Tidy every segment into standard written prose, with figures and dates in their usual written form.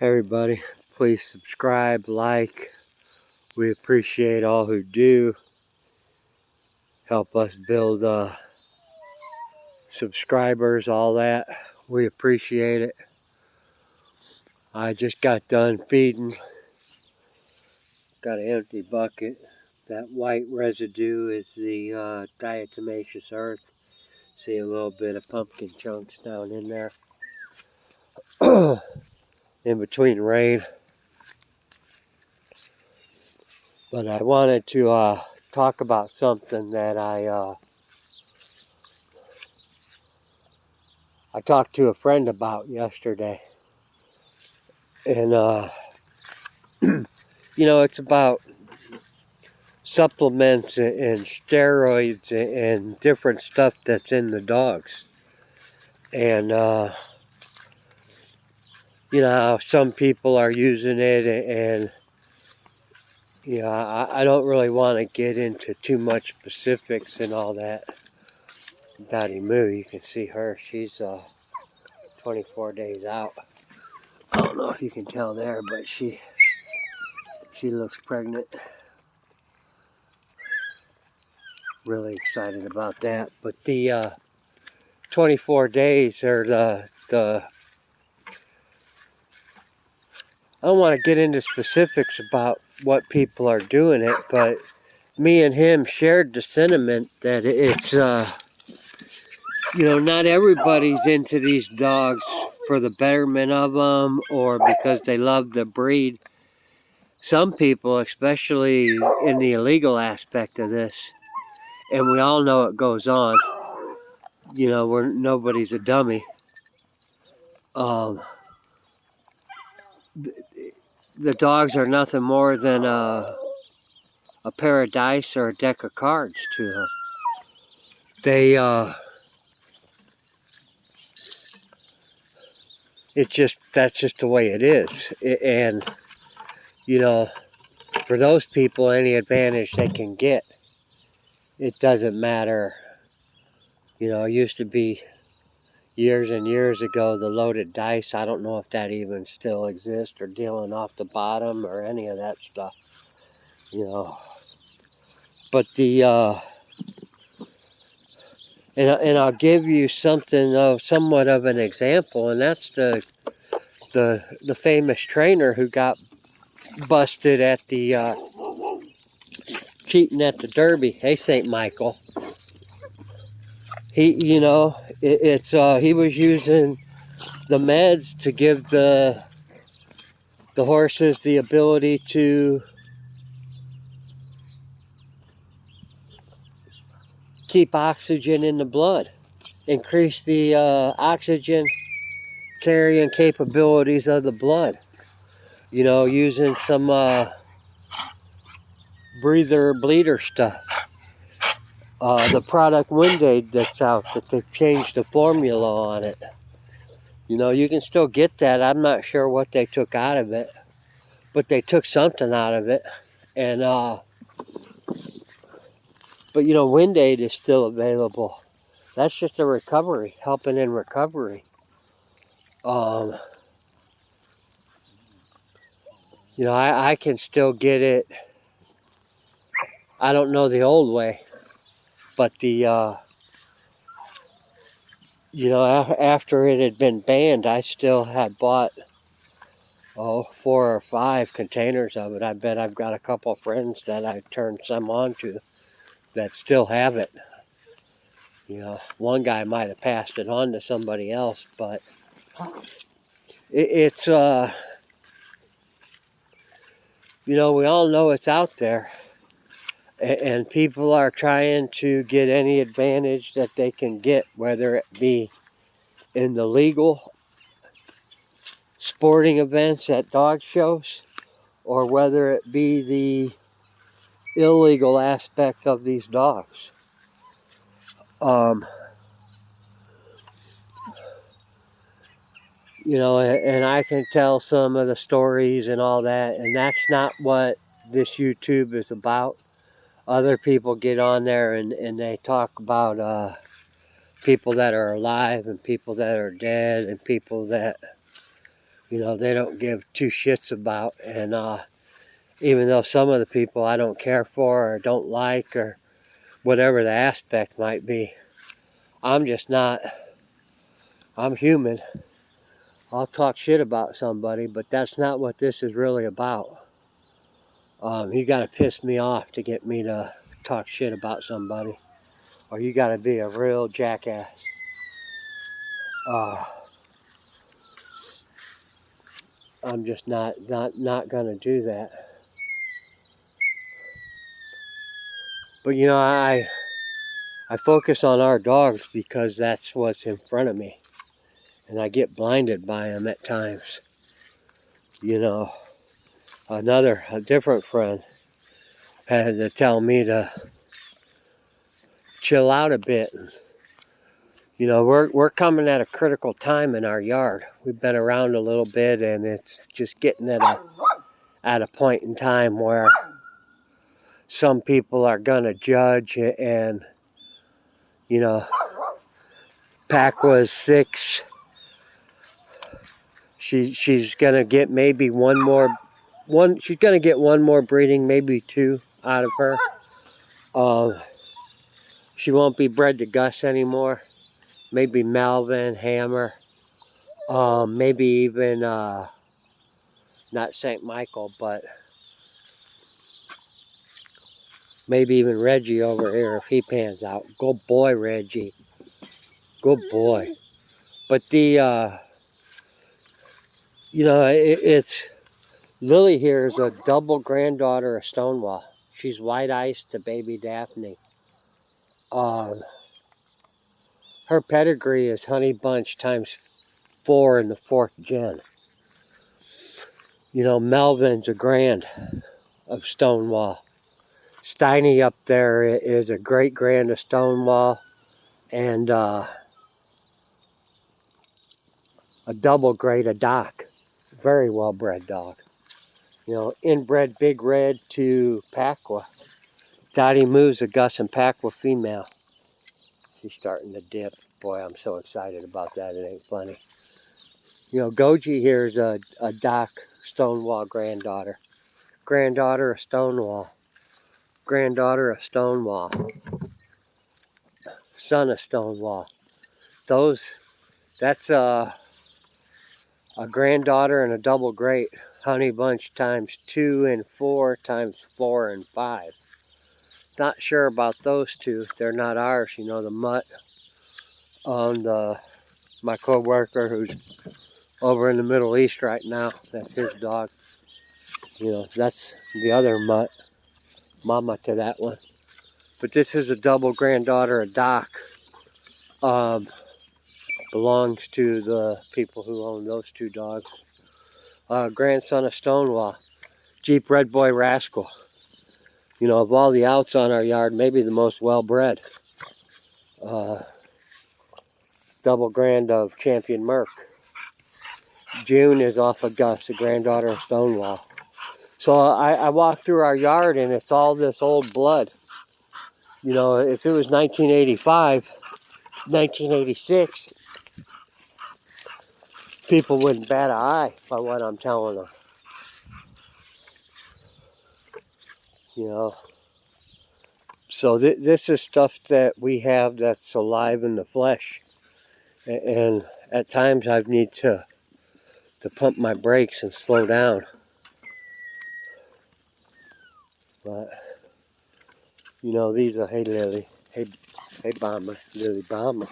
Everybody, please subscribe, like. We appreciate all who do help us build subscribers, all that. We appreciate it. I just got done feeding. Got an empty bucket. That white residue is the diatomaceous earth. See a little bit of pumpkin chunks down in there. In between rain. But I wanted to talk about something that I talked to a friend about yesterday. And, it's about supplements and steroids and different stuff that's in the dogs. And, how some people are using it and I don't really want to get into too much specifics and all that. Dottie Moo, you can see her. She's 24 days out. I don't know if you can tell there, but she looks pregnant. Really excited about that. But the 24 days or the I don't want to get into specifics about what people are doing it, but me and him shared the sentiment that it's not everybody's into these dogs for the betterment of them or because they love the breed. Some people, especially in the illegal aspect of this, and we all know it goes on, nobody's a dummy. The dogs are nothing more than a pair of dice or a deck of cards to them. That's just the way it is. And, for those people, any advantage they can get, it doesn't matter. It used to be years and years ago, the loaded dice. I don't know if that even still exists, or dealing off the bottom or any of that stuff, But and I'll give you somewhat of an example, and that's the famous trainer who got busted at the cheating at the Derby. Hey, St. Michael. He, he was using the meds to give the horses the ability to keep oxygen in the blood, increase the oxygen carrying capabilities of the blood. Using some bleeder stuff. The product Windade that's out, that they've changed the formula on it. You can still get that. I'm not sure what they took out of it, but they took something out of it. And but Windade is still available. That's just a recovery, helping in recovery. I can still get it. I don't know the old way, but the after it had been banned, I still had bought 4 or 5 containers of it. I bet I've got a couple of friends that I turned some on to that still have it. One guy might have passed it on to somebody else, but it's we all know it's out there, and people are trying to get any advantage that they can get, whether it be in the legal sporting events at dog shows, or whether it be the illegal aspect of these dogs. And I can tell some of the stories and all that, and that's not what this YouTube is about. Other people get on there and they talk about people that are alive and people that are dead and people that you know, they don't give two shits about. And even though some of the people I don't care for or don't like or whatever the aspect might be, I'm just not. I'm human. I'll talk shit about somebody, but that's not what this is really about. You got to piss me off to get me to talk shit about somebody, or you got to be a real jackass. I'm just not gonna do that. But you know, I focus on our dogs because that's what's in front of me, and I get blinded by them at times. You know, a different friend had to tell me to chill out a bit. You know, we're coming at a critical time in our yard. We've been around a little bit, and it's just getting at a point in time where some people are gonna judge. And you know, Pac was 6. She's gonna get maybe she's gonna get one more breeding, maybe 2 out of her. She won't be bred to Gus anymore. Maybe Melvin, Hammer, maybe even not St. Michael, but maybe even Reggie over here if he pans out. Good boy, Reggie. Good boy. But the you know, it's Lily here is a double granddaughter of Stonewall. She's white ice to baby Daphne. Her pedigree is Honey Bunch times 4 in the 4th gen. You know, Melvin's a grand of Stonewall. Steiny up there is a great grand of Stonewall, and a double grade of Doc. Very well bred dog. You know, inbred Big Red to Pacwa. Dottie Moo's a Gus and Pacwa female. She's starting to dip. Boy, I'm so excited about that. It ain't funny. You know, Goji here is a Doc Stonewall granddaughter. Granddaughter of Stonewall. Granddaughter of Stonewall. Son of Stonewall. That's a granddaughter and a double great. Honey Bunch times 2 and 4 times 4 and 5. Not sure about those two. They're not ours. You know, the mutt on my co-worker who's over in the Middle East right now. That's his dog. You know, that's the other mutt. Mama to that one. But this is a double granddaughter of Doc. Belongs to the people who own those 2 dogs. Grandson of Stonewall. Jeep Red Boy Rascal. You know, of all the outs on our yard, maybe the most well-bred. Double grand of Champion Merc. June is off of Gus, a granddaughter of Stonewall. So I walk through our yard and it's all this old blood. You know, if it was 1985, 1986, people wouldn't bat an eye by what I'm telling them. You know, so this is stuff that we have that's alive in the flesh. And at times I need to pump my brakes and slow down. But, you know, these are, hey Lily, hey Bomber, Lily Bomber.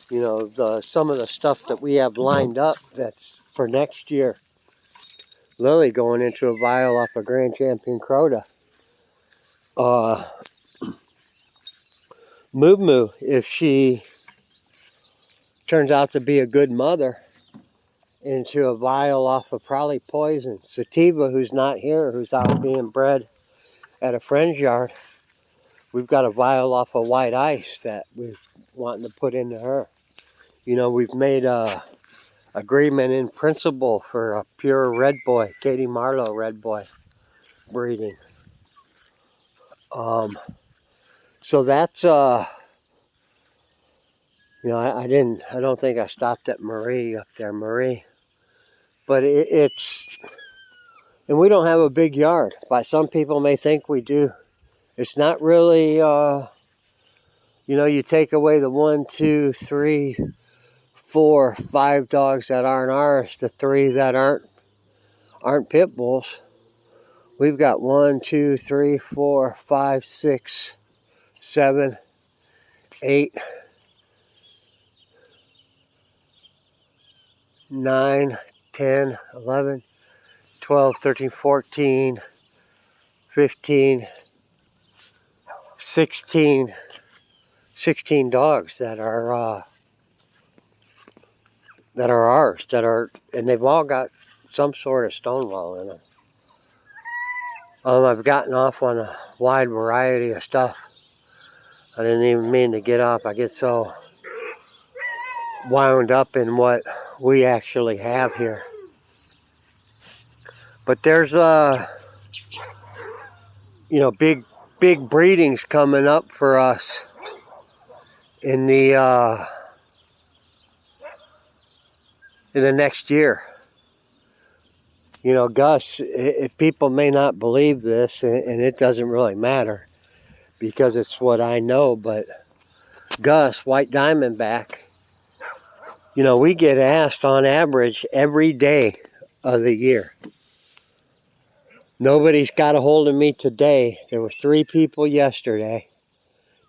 You know, some of the stuff that we have lined up that's for next year. Lily going into a vial off a Grand Champion Crota. Moo Moo, if she turns out to be a good mother, into a vial off of probably Poison. Sativa, who's not here, who's out being bred at a friend's yard. We've got a vial off of White Ice that we're wanting to put into her. You know, we've made a agreement in principle for a pure Red Boy, Katie Marlowe Red Boy breeding. So that's you know, I don't think I stopped at Marie up there. Marie But and we don't have a big yard, but some people may think we do. It's not really, you know, you take away the 1, 2, 3, 4, 5 dogs that aren't ours, the 3 that aren't pit bulls. We've got 1, 2, 3, 4, 5, 6, 7, 8, 9, 10, 11, 12, 13, 14, 15, 16 dogs that are ours, and they've all got some sort of Stonewall in them. I've gotten off on a wide variety of stuff. I didn't even mean to get up. I get so wound up in what we actually have here. But there's you know, big breedings coming up for us in the next year. You know, Gus, people may not believe this, and it doesn't really matter because it's what I know, but Gus, white diamondback, you know, we get asked on average every day of the year. Nobody's got a hold of me today. There were 3 people yesterday,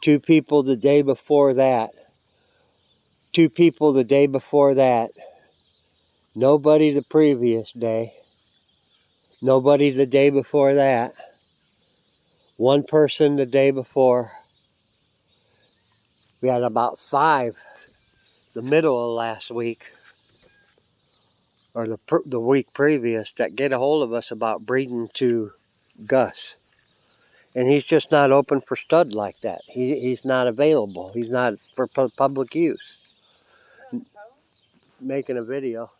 2 people the day before that, 2 people the day before that, nobody the previous day, nobody the day before that, 1 person the day before. We had about 5 the middle of last week, or the week previous, that get a hold of us about breeding to Gus. And he's just not open for stud like that. He's not available. He's not for public use. Making a video.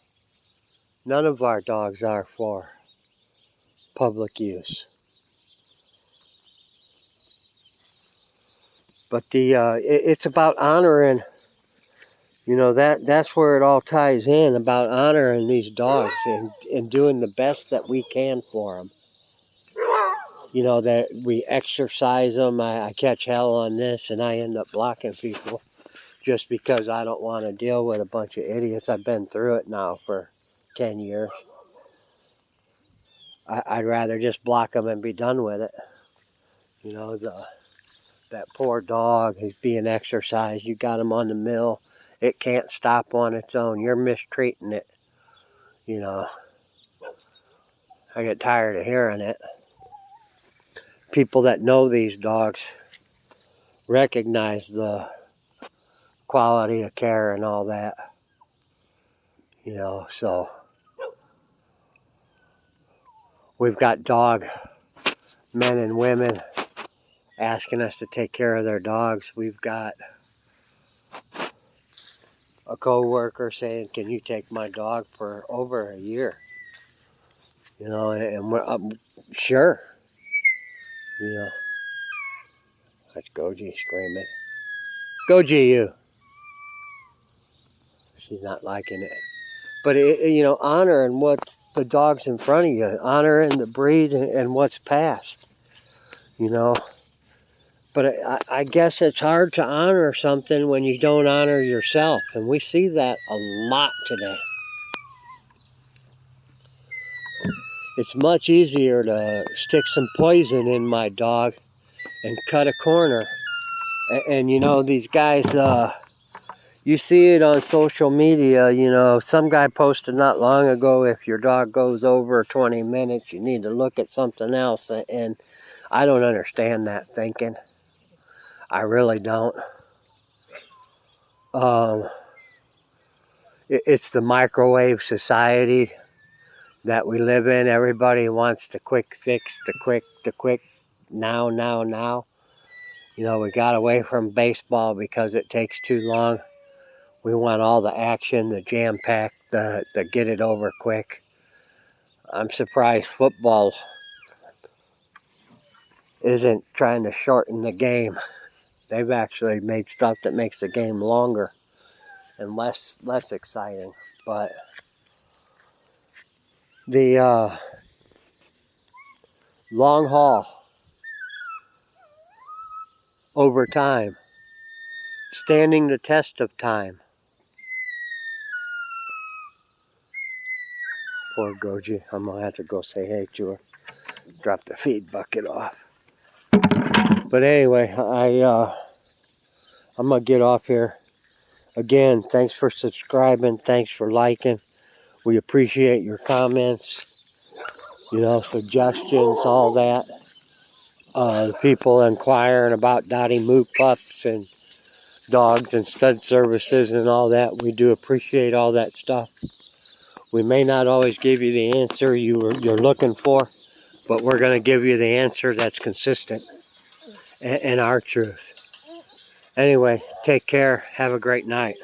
None of our dogs are for public use. But it's about honoring, you know, that's where it all ties in, about honoring these dogs and doing the best that we can for them. You know, that we exercise them. I catch hell on this and I end up blocking people just because I don't want to deal with a bunch of idiots. I've been through it now for 10 years. I'd rather just block them and be done with it. You know, that poor dog is being exercised. You got him on the mill. It can't stop on its own. You're mistreating it. You know, I get tired of hearing it. People that know these dogs recognize the quality of care and all that. You know, so we've got dog men and women asking us to take care of their dogs. We've got a co-worker saying, can you take my dog for over a year? You know, and we're sure. You know, that's Goji screaming. Goji, you. She's not liking it. But, you know, honoring what's the dog's in front of you. Honoring the breed and what's past. You know. But I guess it's hard to honor something when you don't honor yourself. And we see that a lot today. It's much easier to stick some poison in my dog and cut a corner. And you know, these guys, you see it on social media. You know, some guy posted not long ago, if your dog goes over 20 minutes, you need to look at something else. And I don't understand that thinking. I really don't. It's the microwave society that we live in. Everybody wants the quick fix, the quick, now. You know, we got away from baseball because it takes too long. We want all the action, the jam-pack, the get it over quick. I'm surprised football isn't trying to shorten the game. They've actually made stuff that makes the game longer and less exciting. But the long haul over time, standing the test of time. Poor Goji. I'm gonna have to go say hey to her. Drop the feed bucket off. But anyway, I'm gonna get off here. Again, thanks for subscribing. Thanks for liking. We appreciate your comments, suggestions, all that. The people inquiring about Dottie Moo pups and dogs and stud services and all that. We do appreciate all that stuff. We may not always give you the answer you're looking for, but we're going to give you the answer that's consistent and our truth. Anyway, take care. Have a great night.